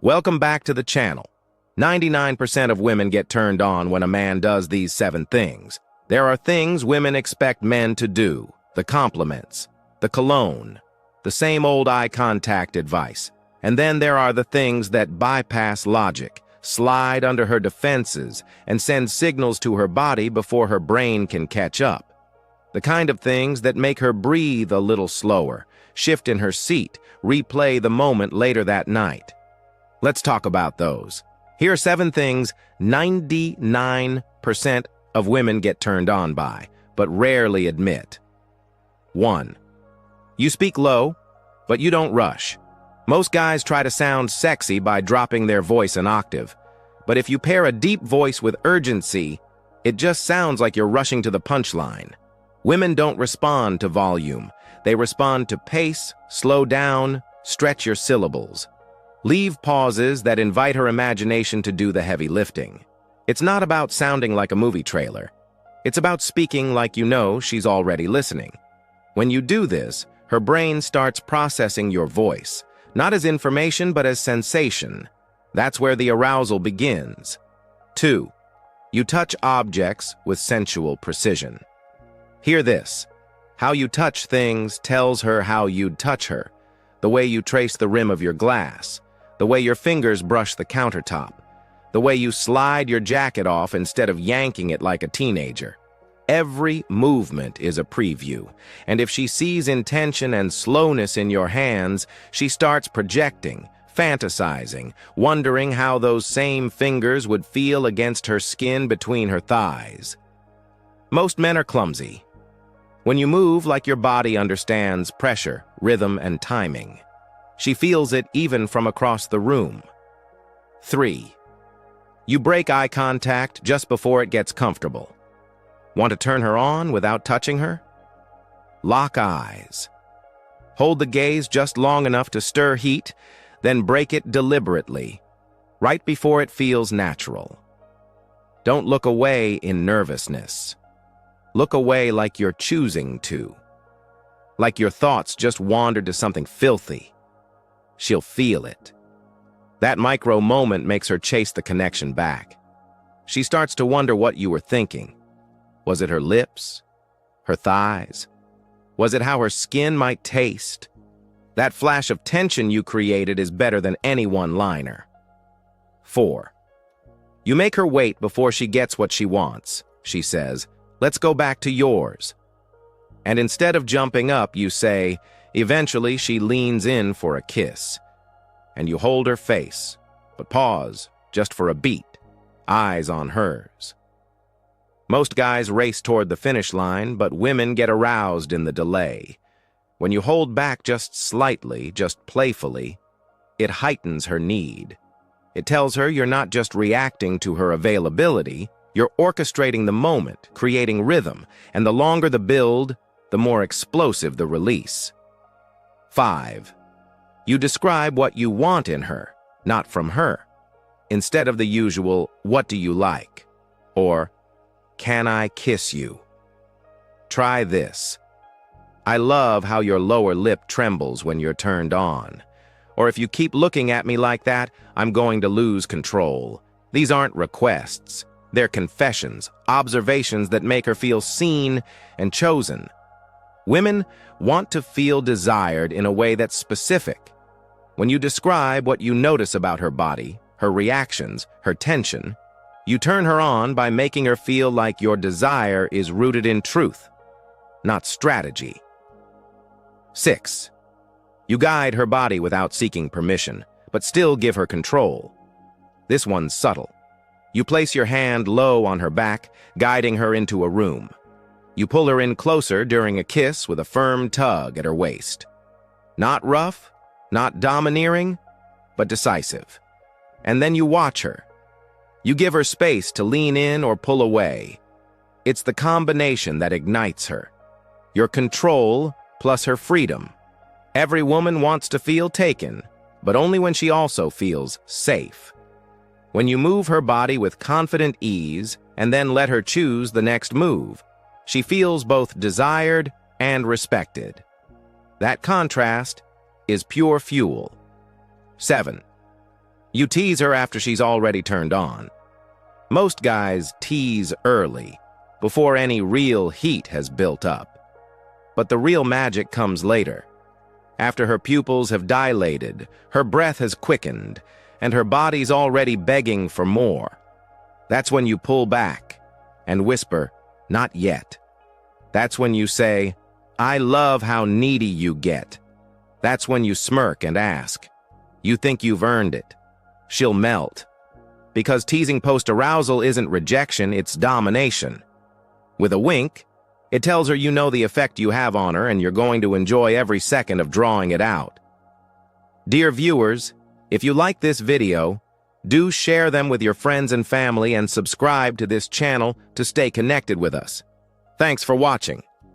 Welcome back to the channel. 99% of women get turned on when a man does these 7 things. There are things women expect men to do: the compliments, the cologne, the same old eye contact advice. And then there are the things that bypass logic, slide under her defenses, and send signals to her body before her brain can catch up. The kind of things that make her breathe a little slower, shift in her seat, replay the moment later that night. Let's talk about those. Here are 7 things 99% of women get turned on by, but rarely admit. 1. You speak low, but you don't rush. Most guys try to sound sexy by dropping their voice an octave, but if you pair a deep voice with urgency, it just sounds like you're rushing to the punchline. Women don't respond to volume. They respond to pace, slow down, stretch your syllables. Leave pauses that invite her imagination to do the heavy lifting. It's not about sounding like a movie trailer. It's about speaking like you know she's already listening. When you do this, her brain starts processing your voice, not as information but as sensation. That's where the arousal begins. 2. You touch objects with sensual precision. Hear this. How you touch things tells her how you'd touch her. The way you trace the rim of your glass, the way your fingers brush the countertop, the way you slide your jacket off instead of yanking it like a teenager. Every movement is a preview, and if she sees intention and slowness in your hands, she starts projecting, fantasizing, wondering how those same fingers would feel against her skin between her thighs. Most men are clumsy. When you move like your body understands pressure, rhythm, and timing, she feels it even from across the room. 3. You break eye contact just before it gets comfortable. Want to turn her on without touching her? Lock eyes. Hold the gaze just long enough to stir heat, then break it deliberately, right before it feels natural. Don't look away in nervousness. Look away like you're choosing to. Like your thoughts just wandered to something filthy. She'll feel it. That micro moment makes her chase the connection back. She starts to wonder what you were thinking. Was it her lips? Her thighs? Was it how her skin might taste? That flash of tension you created is better than any one-liner. 4. You make her wait before she gets what she wants. She says, "Let's go back to yours." And instead of jumping up, you say, eventually she leans in for a kiss. And you hold her face, but pause just for a beat, eyes on hers. Most guys race toward the finish line, but women get aroused in the delay. When you hold back just slightly, just playfully, it heightens her need. It tells her you're not just reacting to her availability, you're orchestrating the moment, creating rhythm, and the longer the build, the more explosive the release. 5. You describe what you want in her, not from her. Instead of the usual, "What do you like?" or "Can I kiss you?" Try this. "I love how your lower lip trembles when you're turned on." Or, "If you keep looking at me like that, I'm going to lose control." These aren't requests. They're confessions, observations that make her feel seen and chosen. Women want to feel desired in a way that's specific. When you describe what you notice about her body, her reactions, her tension, you turn her on by making her feel like your desire is rooted in truth, not strategy. 6. You guide her body without seeking permission, but still give her control. This one's subtle. You place your hand low on her back, guiding her into a room. You pull her in closer during a kiss with a firm tug at her waist. Not rough, not domineering, but decisive. And then you watch her. You give her space to lean in or pull away. It's the combination that ignites her. Your control plus her freedom. Every woman wants to feel taken, but only when she also feels safe. When you move her body with confident ease and then let her choose the next move, she feels both desired and respected. That contrast is pure fuel. 7. You tease her after she's already turned on. Most guys tease early, before any real heat has built up. But the real magic comes later. After her pupils have dilated, her breath has quickened, and her body's already begging for more. That's when you pull back and whisper, "Not yet." That's when you say, "I love how needy you get." That's when you smirk and ask. You think you've earned it. She'll melt. Because teasing post-arousal isn't rejection, it's domination. With a wink, it tells her you know the effect you have on her and you're going to enjoy every second of drawing it out. Dear viewers, if you like this video, do share them with your friends and family and subscribe to this channel to stay connected with us. Thanks for watching.